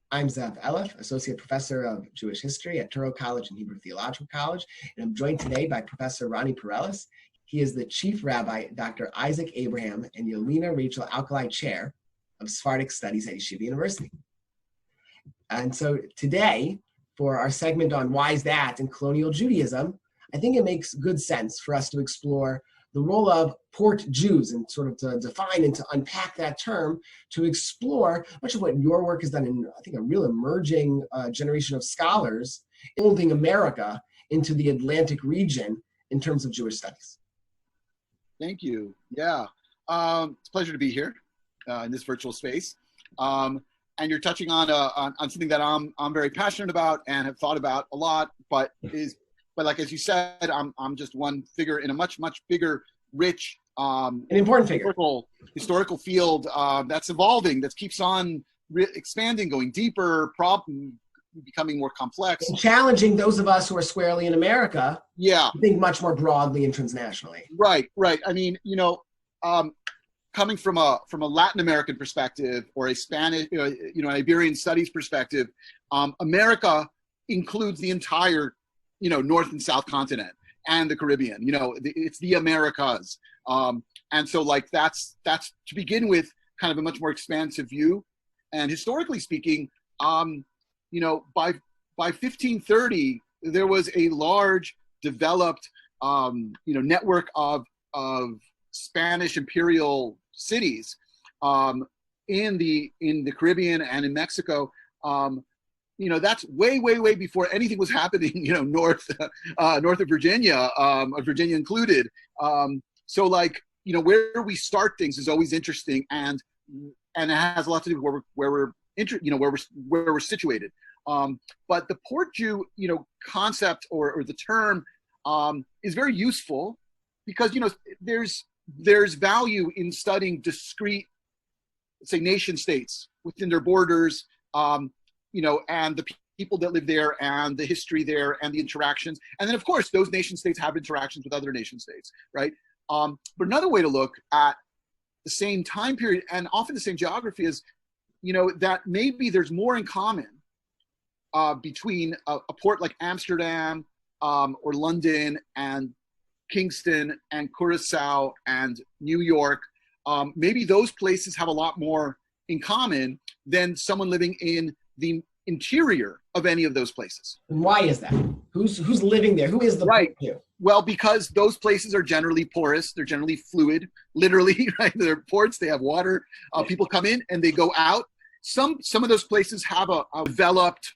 I'm Zev Elif, Associate Professor of Jewish History at Touro College and Hebrew Theological College, and I'm joined today by Professor Ronnie Perelis. He is the Chief Rabbi, Dr. Isaac Abraham, and Yelena Rachel Alkali Chair of Sephardic Studies at Yeshiva University. And so today, for our segment on Why Is That in Colonial Judaism, I think it makes good sense for us to explore the role of Port Jews and sort of to define and to unpack that term, to explore much of what your work has done in, I think, a real emerging generation of scholars building America into the Atlantic region in terms of Jewish studies. Thank you. Yeah, it's a pleasure to be here in this virtual space. And you're touching on something that I'm very passionate about and have thought about a lot, but like as you said, I'm just one figure in a much bigger, rich, an important historical field that's evolving, that keeps on expanding, going deeper, becoming more complex, and challenging those of us who are squarely in America. Yeah, I think much more broadly and transnationally. Right. I mean, coming from a Latin American perspective or a Spanish, an Iberian studies perspective, America includes the entire, North and South continent and the Caribbean. It's the Americas, and so like that's to begin with kind of a much more expansive view. And historically speaking, by 1530 there was a large developed network of Spanish imperial cities in the Caribbean and in Mexico. That's way before anything was happening, north of Virginia, Virginia included. So like, where we start things is always interesting, and it has a lot to do with where we're situated. But the Port Jew, concept or the term is very useful because, there's value in studying discrete, say, nation states within their borders, and the people that live there and the history there and the interactions. And then, of course, those nation states have interactions with other nation states, right? But another way to look at the same time period and often the same geography is, that maybe there's more in common between a port like Amsterdam or London and Kingston and Curacao and New York. Maybe those places have a lot more in common than someone living in the interior of any of those places. And why is that? Who's living there? Who is the right? Port Jew? Well, because those places are generally porous. They're generally fluid, literally, right? They're ports. They have water. People come in and they go out. Some of those places have a developed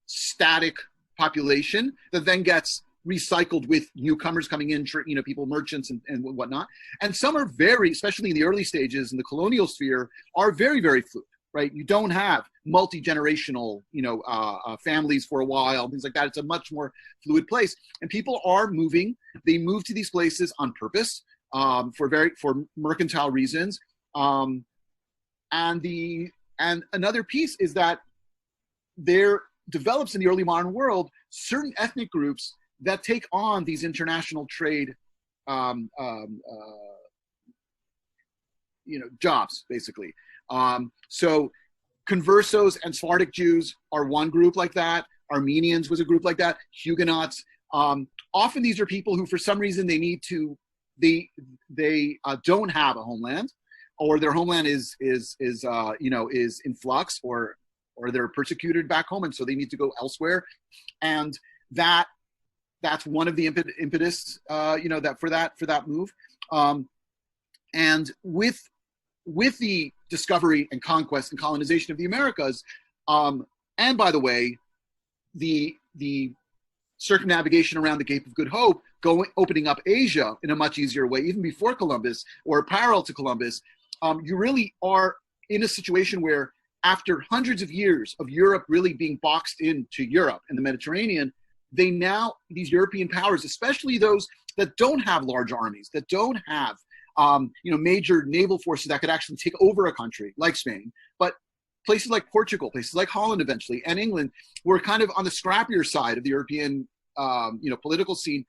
static population that then gets recycled with newcomers coming in, people, merchants and whatnot. And some are very, especially in the early stages in the colonial sphere, are very fluid, right? You don't have multi-generational, families for a while, things like that. It's a much more fluid place. And people are moving. They move to these places on purpose for mercantile reasons. And another piece is that there develops in the early modern world certain ethnic groups that take on these international trade, jobs, basically. So Conversos and Sephardic Jews are one group like that. Armenians was a group like that. Huguenots. Often these are people who, for some reason, they don't have a homeland, or their homeland is in flux, or they're persecuted back home, and so they need to go elsewhere, and that's one of the impetus, for that move. And with the discovery and conquest and colonization of the Americas, and by the way, the circumnavigation around the Cape of Good Hope, opening up Asia in a much easier way, even before Columbus or parallel to Columbus, you really are in a situation where, after hundreds of years of Europe really being boxed into Europe and the Mediterranean, these European powers, especially those that don't have large armies, that don't have major naval forces that could actually take over a country like Spain, but places like Portugal, places like Holland eventually, and England were kind of on the scrappier side of the European political scene.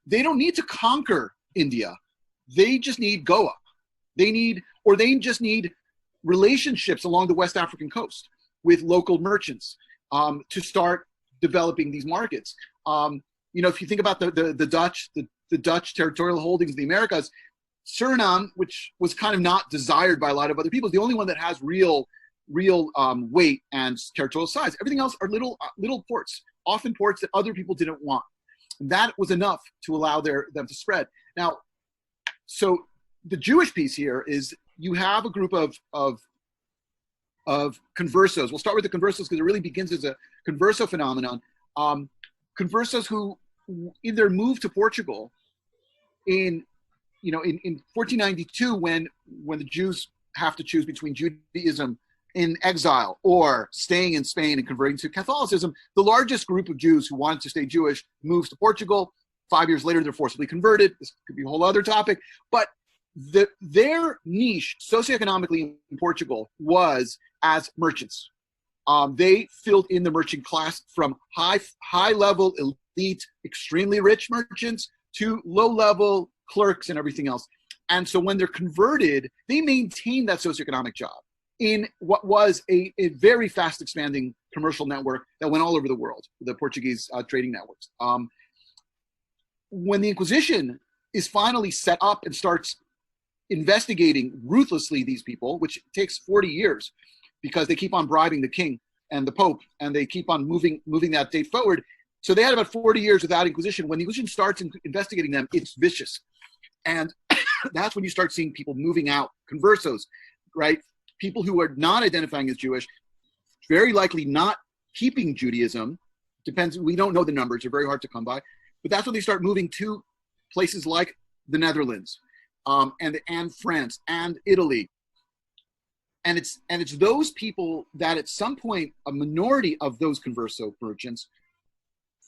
They don't need to conquer India. They just need Goa. They just need relationships along the West African coast, with local merchants to start developing these markets. If you think about the Dutch territorial holdings in the Americas, Suriname, which was kind of not desired by a lot of other people, is the only one that has real weight and territorial size. Everything else are little ports, often ports that other people didn't want. And that was enough to allow them to spread. Now, so the Jewish piece here is you have a group of conversos. We'll start with the conversos because it really begins as a converso phenomenon. Conversos who, in their move to Portugal in 1492, when the Jews have to choose between Judaism in exile or staying in Spain and converting to Catholicism, the largest group of Jews who wanted to stay Jewish moves to Portugal. 5 years later, they're forcibly converted. This could be a whole other topic. But their niche socioeconomically in Portugal was as merchants. They filled in the merchant class from high-level, elite, extremely rich merchants to low-level clerks and everything else. And so when they're converted, they maintain that socioeconomic job in what was a very fast expanding commercial network that went all over the world, the Portuguese trading networks. When the Inquisition is finally set up and starts investigating ruthlessly these people, which takes 40 years because they keep on bribing the king and the Pope, and they keep on moving that date forward. So they had about 40 years without Inquisition. When the Inquisition starts investigating them, it's vicious. And that's when you start seeing people moving out, conversos, right? People who are not identifying as Jewish, very likely not keeping Judaism. Depends, we don't know the numbers, they're very hard to come by. But that's when they start moving to places like the Netherlands, and France and Italy. And it's those people that at some point, a minority of those converso merchants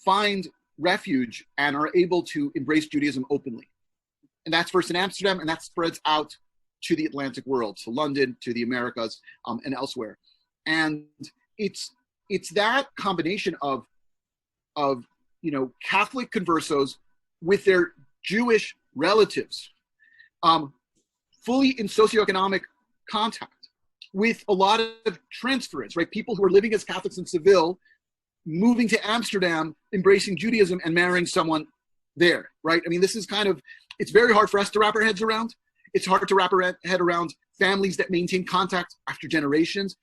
find refuge and are able to embrace Judaism openly. And that's first in Amsterdam, and that spreads out to the Atlantic world, to London, to the Americas, and elsewhere. And it's that combination of Catholic conversos with their Jewish relatives, fully in socioeconomic contact, with a lot of transference, right? People who are living as Catholics in Seville, moving to Amsterdam, embracing Judaism and marrying someone there, right? I mean, this is it's very hard for us to wrap our heads around. It's hard to wrap our head around families that maintain contact after generations,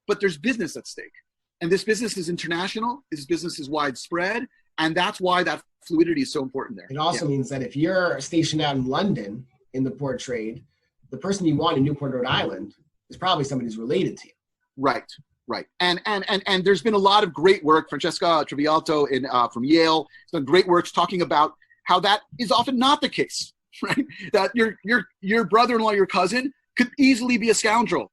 but there's business at stake. And this business is international, this business is widespread, and that's why that fluidity is so important there. It also means that if you're stationed out in London in the port trade, the person you want in Newport, Rhode Island is probably somebody who's related to you. Right. And there's been a lot of great work. Francesca Trivialto from Yale has done great works talking about how that is often not the case, right? That your brother-in-law, your cousin, could easily be a scoundrel.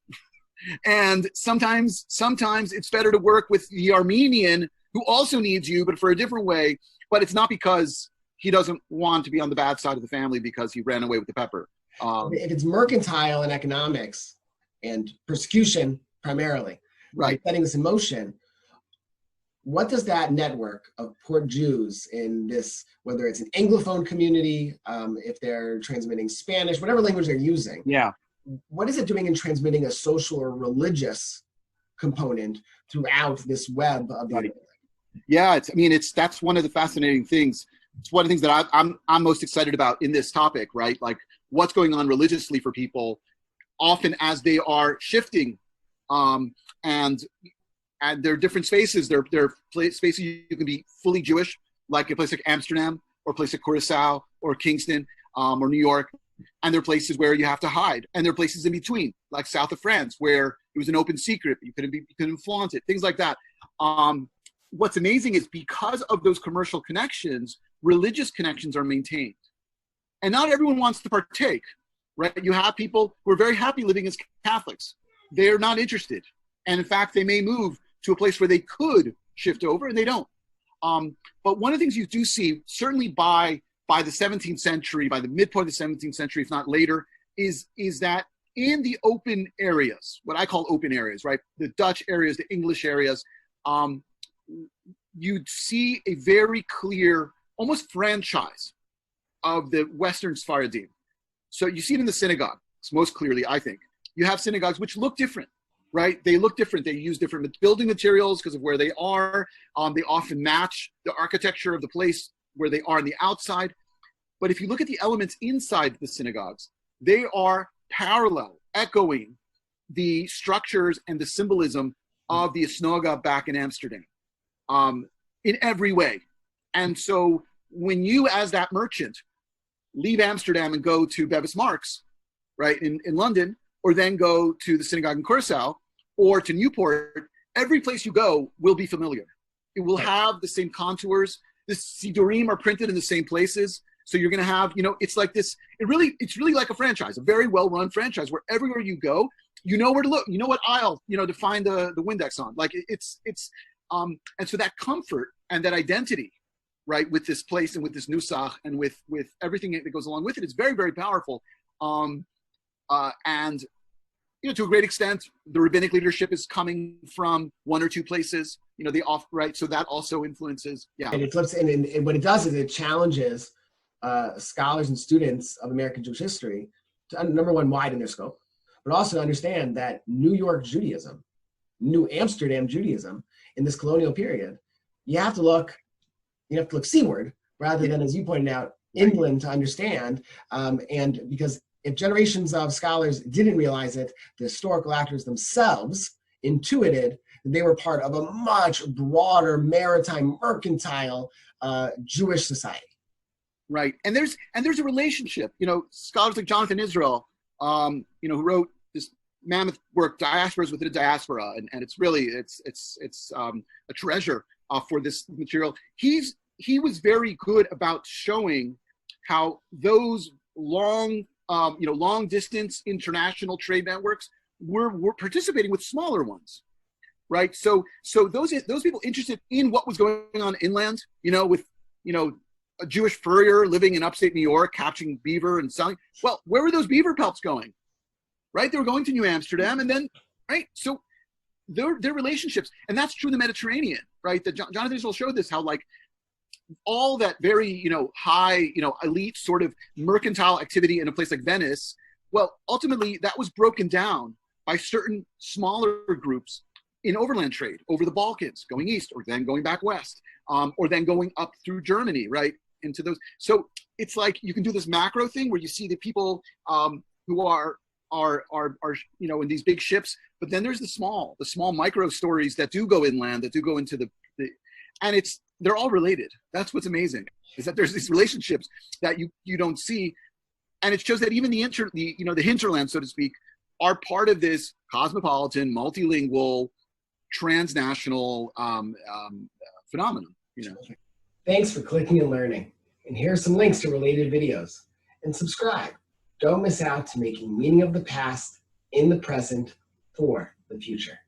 And sometimes it's better to work with the Armenian who also needs you, but for a different way. But it's not because he doesn't want to be on the bad side of the family because he ran away with the pepper. If it's mercantile and economics and persecution primarily, right, setting this in motion, what does that network of port Jews in this, whether it's an Anglophone community, if they're transmitting Spanish, whatever language they're using, what is it doing in transmitting a social or religious component throughout this web of the Yeah, that's one of the fascinating things. It's one of the things that I'm most excited about in this topic, right? Like what's going on religiously for people, often as they are shifting, and there are different spaces. There are spaces you can be fully Jewish, like a place like Amsterdam, or a place like Curacao, or Kingston, or New York. And there are places where you have to hide. And there are places in between, like south of France, where it was an open secret. You couldn't flaunt it, things like that. What's amazing is because of those commercial connections, religious connections are maintained. And not everyone wants to partake, right? You have people who are very happy living as Catholics. They're not interested. And in fact, they may move to a place where they could shift over, and they don't. But one of the things you do see, certainly by the 17th century, by the midpoint of the 17th century, if not later, is that in the open areas, what I call open areas, right? The Dutch areas, the English areas, you'd see a very clear, almost franchise of the Western Sephardim. So you see it in the synagogues most clearly, I think. You have synagogues which look different. right? They look different. They use different building materials because of where they are. They often match the architecture of the place where they are on the outside. But if you look at the elements inside the synagogues, they are parallel, echoing the structures and the symbolism of the synagogue back in Amsterdam in every way. And so when you, as that merchant, leave Amsterdam and go to Bevis Marks, right, in London, or then go to the synagogue in Curaçao or to Newport, every place you go will be familiar. It will have the same contours. The Sidurim are printed in the same places. So you're going to have, you know, it's like this, it's really like a franchise, a very well-run franchise where everywhere you go, you know where to look, you know what aisle, you know, to find the Windex on. Like and so that comfort and that identity, right, with this place and with this nusach and with everything that goes along with it, it's very, very powerful. And, you know, to a great extent, the rabbinic leadership is coming from one or two places, you know, right. So that also influences. Yeah. And it flips, and what it does is it challenges scholars and students of American Jewish history to, number one, widen their scope, but also to understand that New York Judaism, New Amsterdam Judaism in this colonial period, you have to look seaward rather than, as you pointed out, England to understand. And because if generations of scholars didn't realize it, the historical actors themselves intuited that they were part of a much broader maritime, mercantile Jewish society. Right, and there's a relationship. You know, scholars like Jonathan Israel, you know, who wrote this mammoth work, Diasporas Within a Diaspora, and it's really it's a treasure for this material. He was very good about showing how those long distance international trade networks were participating with smaller ones, right? So those people interested in what was going on inland, you know, with, you know, a Jewish furrier living in upstate New York, catching beaver and selling. Well, where were those beaver pelts going? Right? They were going to New Amsterdam, and then, right? So their relationships, and that's true in the Mediterranean, right? Jonathan Israel showed this, how like all that very, you know, high, you know, elite sort of mercantile activity in a place like Venice, well, ultimately that was broken down by certain smaller groups in overland trade over the Balkans, going east, or then going back west, or then going up through Germany, right, into those. So it's like you can do this macro thing where you see the people who are you know, in these big ships, but then there's the small micro stories that do go inland, that do go into the and they're all related. That's what's amazing, is that there's these relationships that you don't see, and it shows that even the hinterland, so to speak, are part of this cosmopolitan, multilingual, transnational phenomenon. You know. Thanks for clicking and learning. And here are some links to related videos. And subscribe. Don't miss out to making meaning of the past in the present for the future.